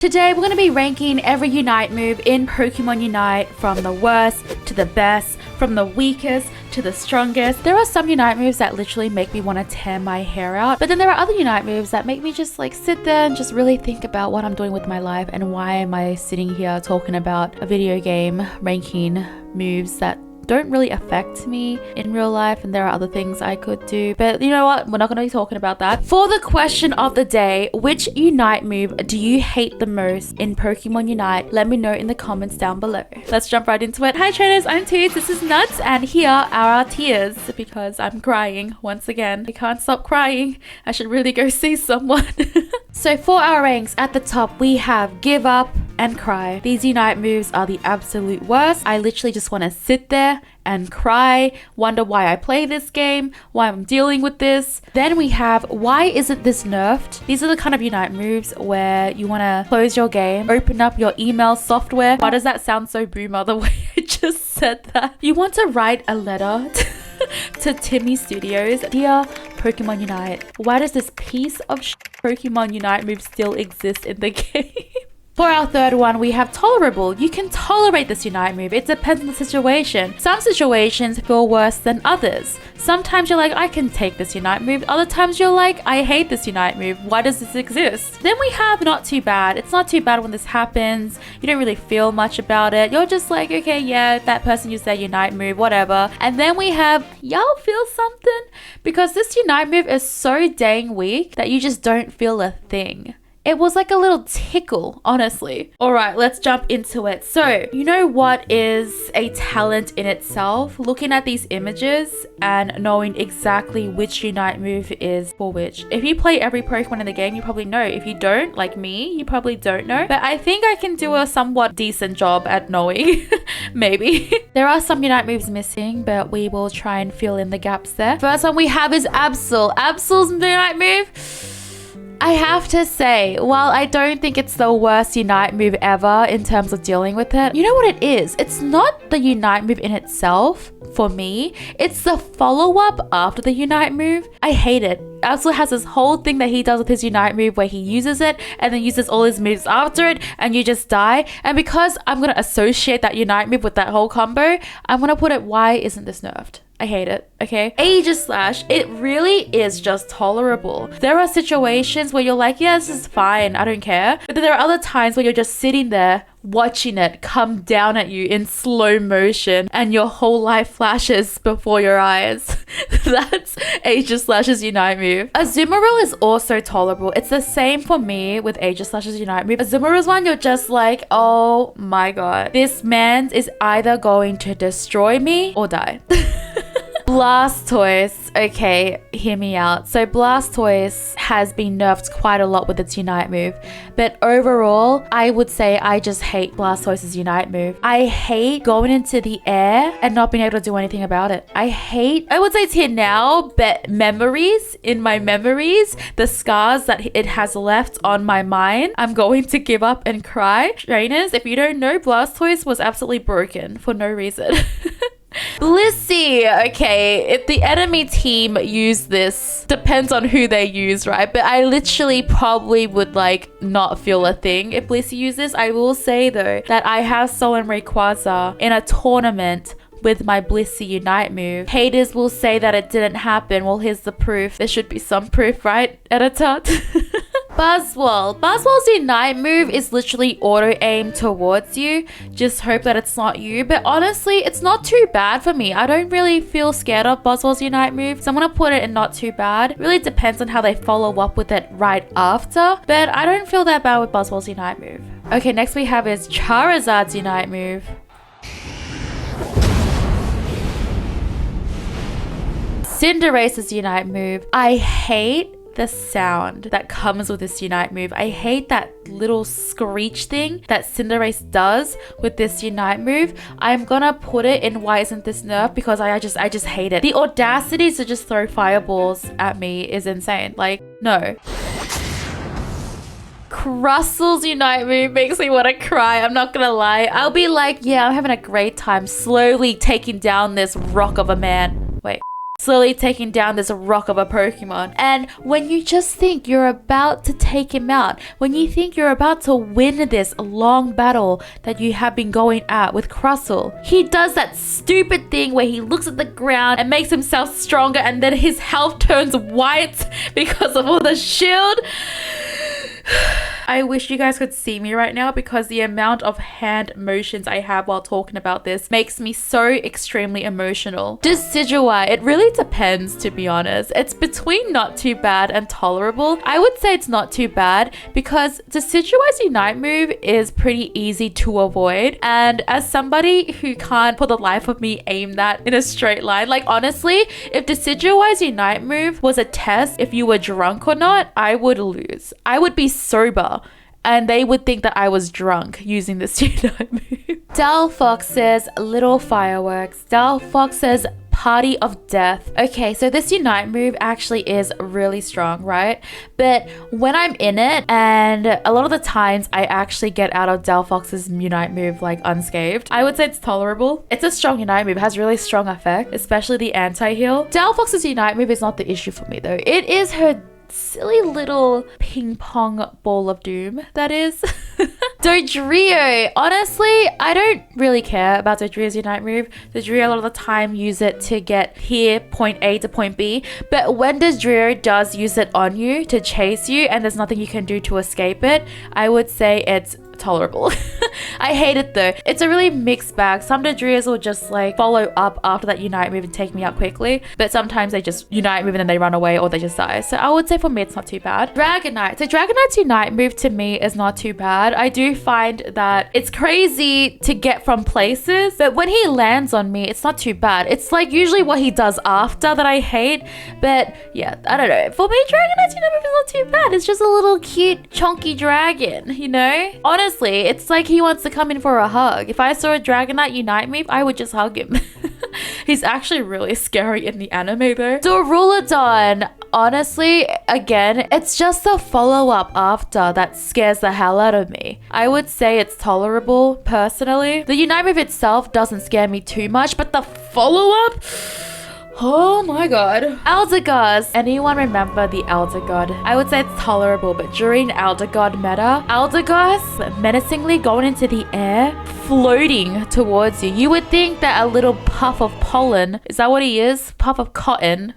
Today we're going to be ranking every Unite move in Pokemon Unite from the worst to the best, from the weakest to the strongest. There are some Unite moves that literally make me want to tear my hair out, but then there are other Unite moves that make me just like sit there and just really think about what I'm doing with my life and why am I sitting here talking about a video game ranking moves that don't really affect me in real life, and there are other things I could do, but you know what, we're not going to be talking about that. For the question of the day, which Unite move do you hate the most in Pokemon Unite? Let me know in the comments down below. Let's jump right into it. Hi trainers, I'm Teeds, this is Nuts, and here are our tears because I'm crying once again. I can't stop crying. I should really go see someone. So for our ranks, at the top we have Give Up and Cry. These Unite moves are the absolute worst. I literally just want to sit there and cry, wonder why I play this game, why I'm dealing with this. Then we have Why Isn't This Nerfed? These are the kind of Unite moves where you want to close your game, open up your email software. Why does that sound so boomer the way I just said that? You want to write a letter to Timmy Studios. Dear Pokemon Unite, why does this piece of Pokemon Unite move still exist in the game? For our third one, we have Tolerable. You can tolerate this Unite move. It depends on the situation. Some situations feel worse than others. Sometimes you're like, I can take this Unite move. Other times you're like, I hate this Unite move. Why does this exist? Then we have Not Too Bad. It's not too bad when this happens. You don't really feel much about it. You're just like, okay, yeah, that person used their Unite move, whatever. And then we have Y'all Feel Something? Because this Unite move is so dang weak that you just don't feel a thing. It was like a little tickle, honestly. All right, let's jump into it. So, you know what is a talent in itself? Looking at these images and knowing exactly which Unite move is for which. If you play every Pokemon in the game, you probably know. If you don't, like me, you probably don't know. But I think I can do a somewhat decent job at knowing. Maybe. There are some Unite moves missing, but we will try and fill in the gaps there. First one we have is Absol. Absol's Unite move. I have to say, while I don't think it's the worst Unite move ever in terms of dealing with it, you know what it is? It's not the Unite move in itself for me. It's the follow-up after the Unite move. I hate it. Absol has this whole thing that he does with his Unite move where he uses it and then uses all his moves after it and you just die. And because I'm going to associate that Unite move with that whole combo, I'm going to put it, why isn't this nerfed? I hate it, okay? Aegislash, it really is just tolerable. There are situations where you're like, yeah, this is fine, I don't care. But then there are other times where you're just sitting there watching it come down at you in slow motion and your whole life flashes before your eyes. That's Aegislash's Unite move. Azumarill is also tolerable. It's the same for me with Aegislash's Unite move. Azumarill's one, you're just like, oh my god. This man is either going to destroy me or die. Blastoise, okay, hear me out. So Blastoise has been nerfed quite a lot with its Unite move, but overall, I would say I just hate Blastoise's Unite move. I hate going into the air and not being able to do anything about it. I would say it's here now, but in my memories, the scars that it has left on my mind, I'm going to give up and cry. Trainers, if you don't know, Blastoise was absolutely broken for no reason. Blissey, okay, if the enemy team use this, depends on who they use, right? But I literally probably would like not feel a thing if Blissey used this. I will say though that I have stolen Rayquaza in a tournament with my Blissey Unite move. Haters will say that it didn't happen. Well, here's the proof. There should be some proof, right, editor? Buzzwole's Unite move is literally auto-aim towards you. Just hope that it's not you. But honestly, it's not too bad for me. I don't really feel scared of Buzzwole's Unite move, so I'm gonna put it in not too bad. It really depends on how they follow up with it right after, but I don't feel that bad with Buzzwole's Unite move. Okay, next we have is Charizard's Unite move. Cinderace's Unite move. I hate the sound that comes with this Unite move. I hate that little screech thing that Cinderace does with this Unite move. I'm gonna put it in Why Isn't This Nerfed because I just hate it. The audacity to just throw fireballs at me is insane. Like, no. Crustle's Unite move makes me want to cry. I'm not gonna lie. I'll be like, yeah, I'm having a great time slowly taking down this rock of a man. Wait. slowly taking down this rock of a Pokemon. And when you just think you're about to take him out, when you think you're about to win this long battle that you have been going at with Crustle, he does that stupid thing where he looks at the ground and makes himself stronger, and then his health turns white because of all the shield. I wish you guys could see me right now, because the amount of hand motions I have while talking about this makes me so extremely emotional. Decidueye, it really depends, to be honest. It's between not too bad and tolerable. I would say it's not too bad, because Decidueye's Unite move is pretty easy to avoid. And as somebody who can't for the life of me aim that in a straight line, like honestly, if Decidueye's Unite move was a test if you were drunk or not, I would lose. I would be sober, and they would think that I was drunk using this Unite move. Delphox says little fireworks. Delphox says party of death. Okay, so this Unite move actually is really strong, right? But when I'm in it, and a lot of the times I actually get out of Delphox's Unite move like unscathed, I would say it's tolerable. It's a strong Unite move. It has really strong effect, especially the anti-heal. Delphox's Unite move is not the issue for me though. It is her silly little ping pong ball of doom, that is. Dodrio, honestly, I don't really care about Dodrio's Unite move. Dodrio a lot of the time use it to get here, point A to point B, but when Dodrio does use it on you to chase you and there's nothing you can do to escape it, I would say it's tolerable. I hate it though. It's a really mixed bag. Some Dodrios will just like follow up after that Unite move and take me out quickly, but sometimes they just Unite move and then they run away or they just die. So I would say for me it's not too bad. Dragonite. So Dragonite's Unite move to me is not too bad. I do find that it's crazy to get from places, but when he lands on me, it's not too bad. It's like usually what he does after that I hate, but yeah, I don't know. For me, Dragonite's Unite move is not too bad. It's just a little cute chunky dragon, you know? Honestly, it's like he wants to come in for a hug. If I saw a Dragonite Unite move, I would just hug him. He's actually really scary in the anime though. Duraludon, honestly, again, it's just the follow-up after that scares the hell out of me. I would say it's tolerable, personally. The Unite move itself doesn't scare me too much, but the follow-up? Oh my god. Eldegoss. Anyone remember the Eldegoss? I would say it's tolerable, but during Eldegoss meta, Eldegoss menacingly going into the air, floating towards you. You would think that a little puff of pollen, is that what he is? Puff of cotton.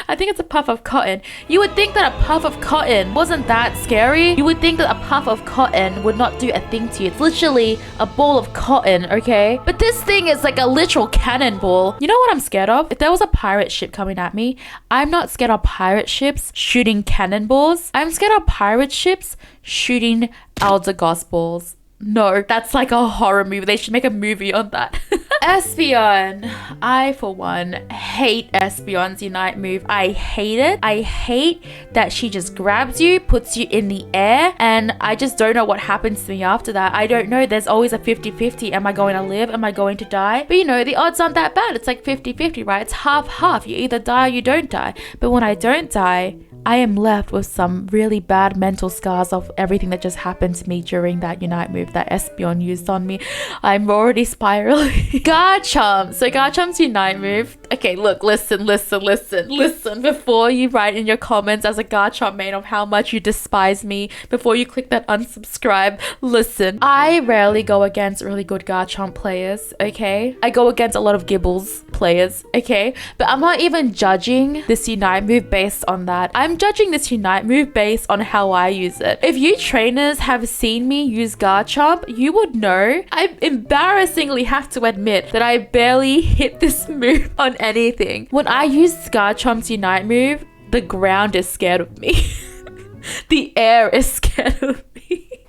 I think it's a puff of cotton. You would think that a puff of cotton wasn't that scary. You would think that a puff of cotton would not do a thing to you. It's literally a ball of cotton, okay? But this thing is like a literal cannonball. You know what I'm scared of? If there was a pirate ship coming at me, I'm not scared of pirate ships shooting cannonballs. I'm scared of pirate ships shooting Eldegoss balls. No, that's like a horror movie. They should make a movie on that. Espeon. I, for one, hate Espeon's Unite move. I hate it. I hate that she just grabs you, puts you in the air, and I just don't know what happens to me after that. I don't know. There's always a 50-50. Am I going to live? Am I going to die? But you know, the odds aren't that bad. It's like 50-50, right? It's half-half. You either die or you don't die. But when I don't die, I am left with some really bad mental scars of everything that just happened to me during that Unite move that Espeon used on me. I'm already spiraling. Garchomp. So Garchomp's Unite move. Okay, look, listen. Before you write in your comments as a Garchomp main of how much you despise me, before you click that unsubscribe, listen. I rarely go against really good Garchomp players, okay? I go against a lot of Gibbles players, okay? But I'm not even judging this Unite move based on that. I'm judging this Unite move based on how I use it. If you trainers have seen me use Garchomp, you would know I embarrassingly have to admit that I barely hit this move on anything. When I use Garchomp's Unite move, the ground is scared of me. The air is scared of me.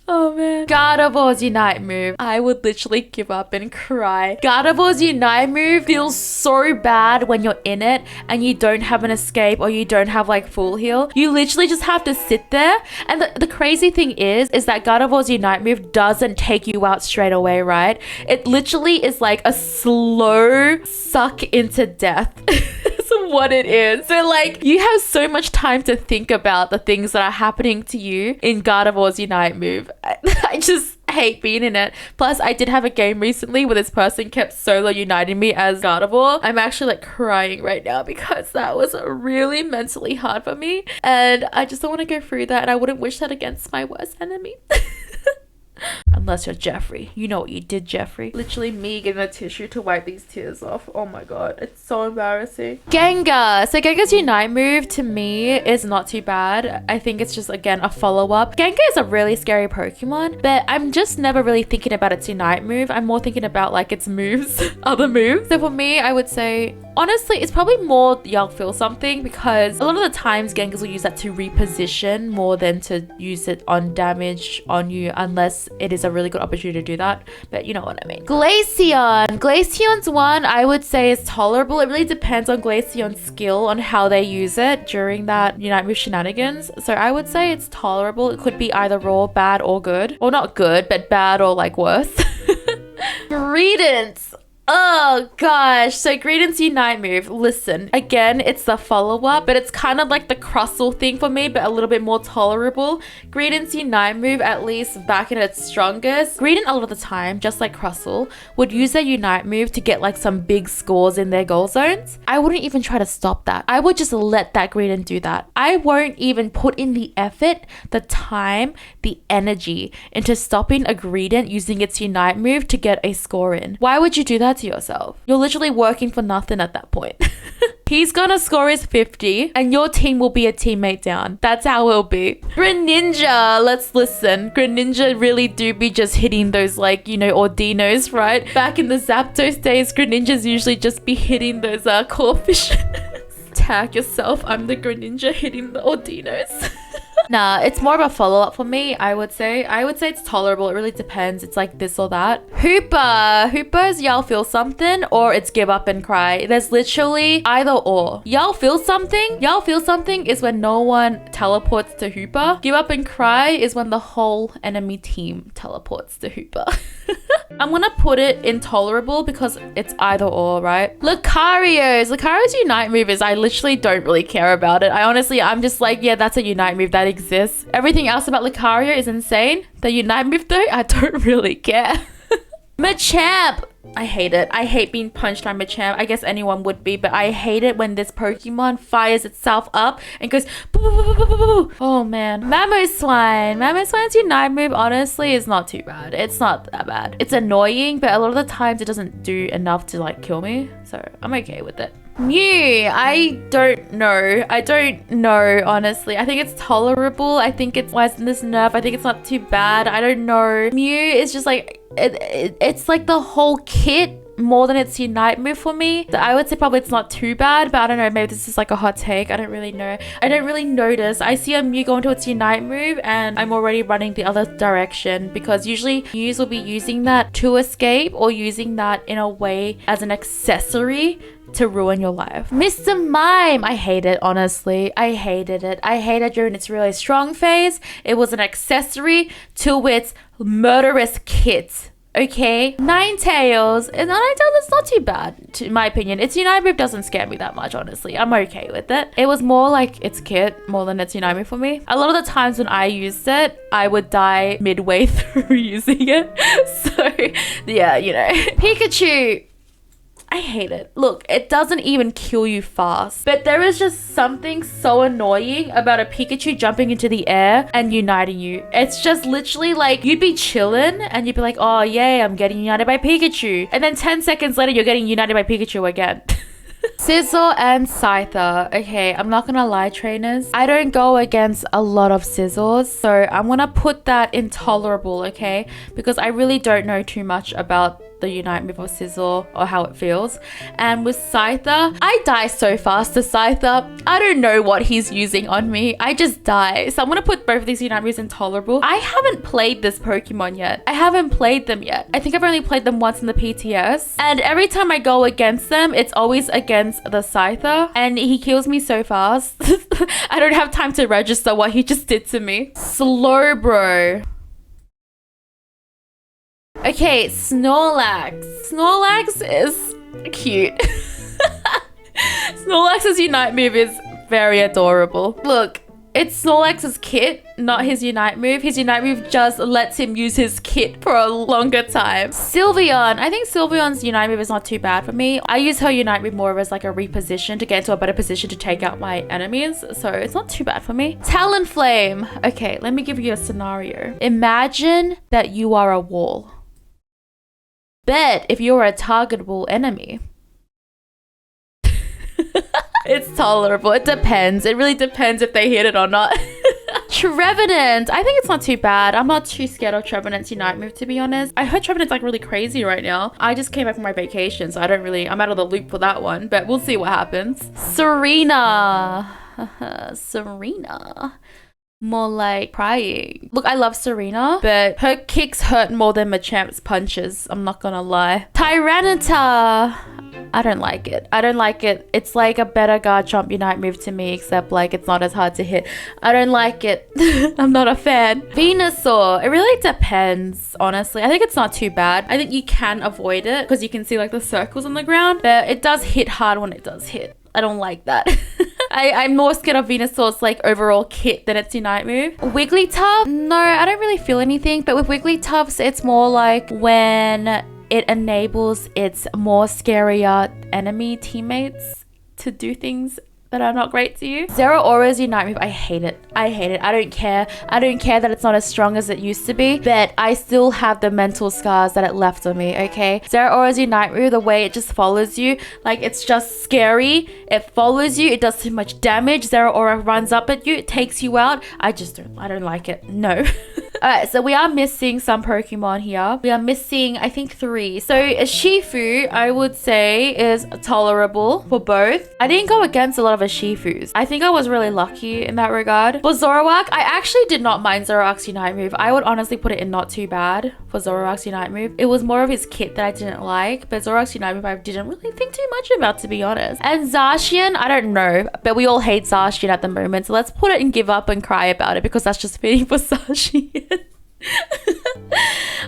Oh man. Gardevoir's Unite move. I would literally give up and cry. Gardevoir's Unite move feels so bad when you're in it and you don't have an escape or you don't have like full heal. You literally just have to sit there. And the crazy thing is that Gardevoir's Unite move doesn't take you out straight away, right? It literally is like a slow suck into death. What it is. So like you have so much time to think about the things that are happening to you in Gardevoir's Unite move. I just hate being in it. Plus, I did have a game recently where this person kept solo uniting me as Gardevoir. I'm actually like crying right now because that was really mentally hard for me. And I just don't want to go through that. And I wouldn't wish that against my worst enemy. Unless you're Jeffrey. You know what you did, Jeffrey. Literally me getting a tissue to wipe these tears off. Oh my god. It's so embarrassing. Gengar. So Gengar's Unite move to me is not too bad. I think it's just, again, a follow-up. Gengar is a really scary Pokemon, but I'm just never really thinking about its Unite move. I'm more thinking about like its moves, other moves. So for me, I would say, honestly, it's probably more Y'all Feel Something, because a lot of the times Gengars will use that to reposition more than to use it on damage on you, unless it is a really good opportunity to do that. But you know what I mean. Glaceon. Glaceon's one I would say is tolerable. It really depends on Glaceon's skill on how they use it during that Unite move shenanigans. So I would say it's tolerable. It could be either raw, bad, or good. Or not good, but bad or like worse. Credence. Oh gosh, so Greninja's Unite move, listen, again, it's the follow-up, but it's kind of like the Crustle thing for me, but a little bit more tolerable. Greninja's Unite move, at least back in its strongest, Greninja a lot of the time, just like Crustle, would use their Unite move to get like some big scores in their goal zones. I wouldn't even try to stop that. I would just let that Greninja do that. I won't even put in the effort, the time, the energy into stopping a Greninja using its Unite move to get a score in. Why would you do that to yourself? You're literally working for nothing at that point. He's gonna score his 50 and your team will be a teammate down. That's how it'll be. Greninja, let's listen. Greninja really do be just hitting those like, you know, Ordinos, right? Back in the Zapdos days, Greninjas usually just be hitting those coefficients. Tag yourself, I'm the Greninja hitting the Ordinos. Nah, it's more of a follow-up for me, I would say. I would say it's tolerable. It really depends. It's like this or that. Hoopa. Hoopa's Y'all Feel Something or it's Give Up and Cry. There's literally either or. Y'all Feel Something? Y'all Feel Something is when no one teleports to Hoopa. Give Up and Cry is when the whole enemy team teleports to Hoopa. I'm gonna put it in tolerable because it's either or, right? Lucario's Unite move is, I literally don't really care about it. I'm just like, yeah, that's a Unite move that exists. Everything else about Lucario is insane. The Unite move though, I don't really care. Machamp. I hate it. I hate being punched by Machamp. I guess anyone would be, but I hate it when this Pokemon fires itself up and goes boo, boo, boo, boo, boo, boo. Oh man. Mamoswine. Mamoswine's Unite move honestly is not too bad. It's not that bad. It's annoying, but a lot of the times it doesn't do enough to like kill me. So I'm okay with it. Mew, I don't know honestly. I think it's tolerable. I think it's, why isn't this nerf? I think it's not too bad. I don't know. Mew is just like it's like the whole kit more than its Unite move for me. So I would say probably it's not too bad, but I don't know, maybe this is like a hot take. I don't really know. I don't really notice. I see a Mew go into its Unite move and I'm already running the other direction, because usually Mews will be using that to escape or using that in a way as an accessory to ruin your life. Mr. Mime, I hate it, honestly. I hated it. I hated it during its really strong phase. It was an accessory to its murderous kit. Okay, Ninetales. Ninetales is not too bad, in my opinion. Its Unite move doesn't scare me that much, honestly. I'm okay with it. It was more like its kit more than its Unite move for me. A lot of the times when I used it, I would die midway through using it. So, yeah, you know. Pikachu. I hate it. Look, it doesn't even kill you fast, but there is just something so annoying about a Pikachu jumping into the air and uniting you. It's just literally like, you'd be chilling and you'd be like, oh yay, I'm getting united by Pikachu. And then 10 seconds later, you're getting united by Pikachu again. Sizzle and Scyther. Okay, I'm not gonna lie, trainers. I don't go against a lot of Sizzles, so I'm gonna put that in tolerable, okay? Because I really don't know too much about the Unite move of Sizzle or how it feels. And with Scyther, I die so fast to Scyther. I don't know what he's using on me. I just die. So I'm gonna put both of these Unite moves in tolerable. I haven't played this Pokemon yet. I haven't played them yet. I think I've only played them once in the PTS. And every time I go against them, it's always against the Scyther. And he kills me so fast. I don't have time to register what he just did to me. Slowbro. Okay, Snorlax. Snorlax is cute. Snorlax's Unite move is very adorable. Look, It's Snorlax's kit, not his Unite move. His Unite move just lets him use his kit for a longer time. Sylveon. I think Sylveon's Unite move is not too bad for me. I use her Unite move more as like a reposition to get into a better position to take out my enemies. So it's not too bad for me. Talonflame. Okay, let me give you a scenario. Imagine that you are a wall. Bet if you're a targetable enemy. It's tolerable. It depends. It really depends if they hit it or not. Trevenant. I think it's not too bad. I'm not too scared of Trevenant's Unite move, to be honest. I heard Trevenant's like really crazy right now. I just came back from my vacation, so I'm out of the loop for that one, but we'll see what happens. Serena. Serena. More like crying. Look, I love Serena, but her kicks hurt more than Machamp's punches. I'm not gonna lie. Tyranitar. I don't like it. I don't like it. It's like a better Garchomp Unite move to me, except like it's not as hard to hit. I don't like it. I'm not a fan. Venusaur. It really depends, honestly. I think it's not too bad. I think you can avoid it because you can see like the circles on the ground, but it does hit hard when it does hit. I don't like that. I'm more scared of Venusaur's like overall kit than its Unite move. Wigglytuff? No, I don't really feel anything, but with Wigglytuff's, it's more like when it enables its more scarier enemy teammates to do things that are not great to you. Zeraora's Unite move, I hate it. I hate it. I don't care. I don't care that it's not as strong as it used to be, but I still have the mental scars that it left on me, okay? Zeraora's Unite move, the way it just follows you, like it's just scary. It follows you. It does too much damage. Zeraora runs up at you. It takes you out. I don't like it. No. Alright, so we are missing some Pokemon here. We are missing, I think, 3. So a Shifu, I would say, is tolerable for both. I didn't go against a lot of a Shifus. I think I was really lucky in that regard. For Zoroark, I actually did not mind Zoroark's Unite move. I would honestly put it in not too bad for Zoroark's Unite move. It was more of his kit that I didn't like, but Zoroark's Unite move I didn't really think too much about, to be honest. And Zashian, I don't know, but we all hate Zashian at the moment, so let's put it and give up and cry about it because that's just fitting for Zashian.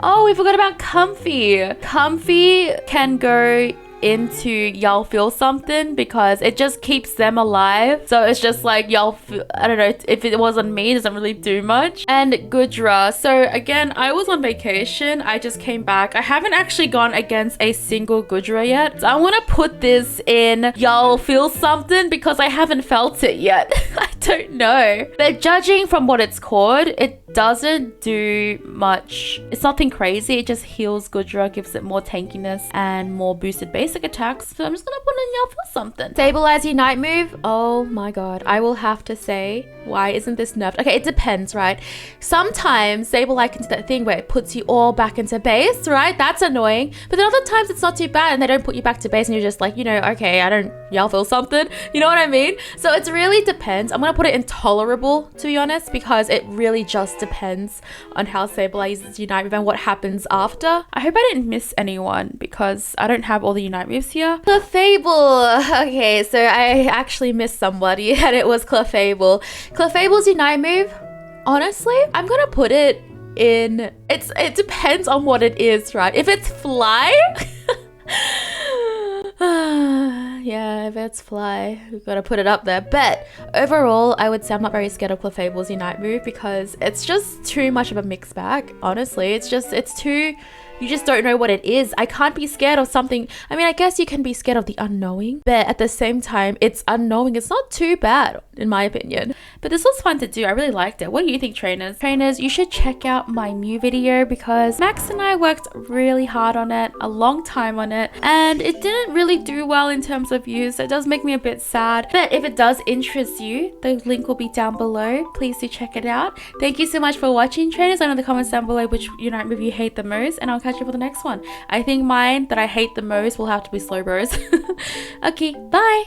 Oh, we forgot about Comfy. Comfy can go into y'all feel something because it just keeps them alive. So it's just like y'all feel, I don't know, if it wasn't me, it doesn't really do much. And Gudra. So again, I was on vacation. I just came back. I haven't actually gone against a single Gudra yet. So I want to put this in y'all feel something because I haven't felt it yet. I don't know. But judging from what it's called, it doesn't do much. It's nothing crazy. It just heals Gudra, gives it more tankiness and more boosted basic attacks. So I'm just gonna put in y'all for something. Stabilize Unite move. Oh my god. I will have to say, why isn't this nerfed? Okay, it depends, right? Sometimes Stabilize can do that thing where it puts you all back into base, right? That's annoying. But then other times it's not too bad and they don't put you back to base and you're just like, you know, okay, y'all feel something. You know what I mean? So it really depends. I'm gonna put it in tolerable, to be honest, because it really just depends on how Sableye uses Unite move and what happens after. I hope I didn't miss anyone because I don't have all the Unite moves here. Clefable. Okay, so I actually missed somebody and it was Clefable. Clefable's Unite move, honestly, I'm gonna put it in, it depends on what it is, right? If it's Fly, yeah, if it's Fly, we've got to put it up there. But overall, I would say I'm not very scared of Clefable's Unite move because it's just too much of a mixed bag. Honestly, it's too, you just don't know what it is. I can't be scared of something. I mean, I guess you can be scared of the unknowing, but at the same time, it's unknowing. It's not too bad, in my opinion. But this was fun to do. I really liked it. What do you think, trainers? Trainers, you should check out my Mew video because Max and I worked really hard on it, a long time on it, and it didn't really do well in terms of views. So it does make me a bit sad. But if it does interest you, the link will be down below. Please do check it out. Thank you so much for watching, trainers. I know in the comments down below which Unite move you hate the most, and I'll catch you for the next one. I think mine that I hate the most will have to be Slow Bros. Okay, bye.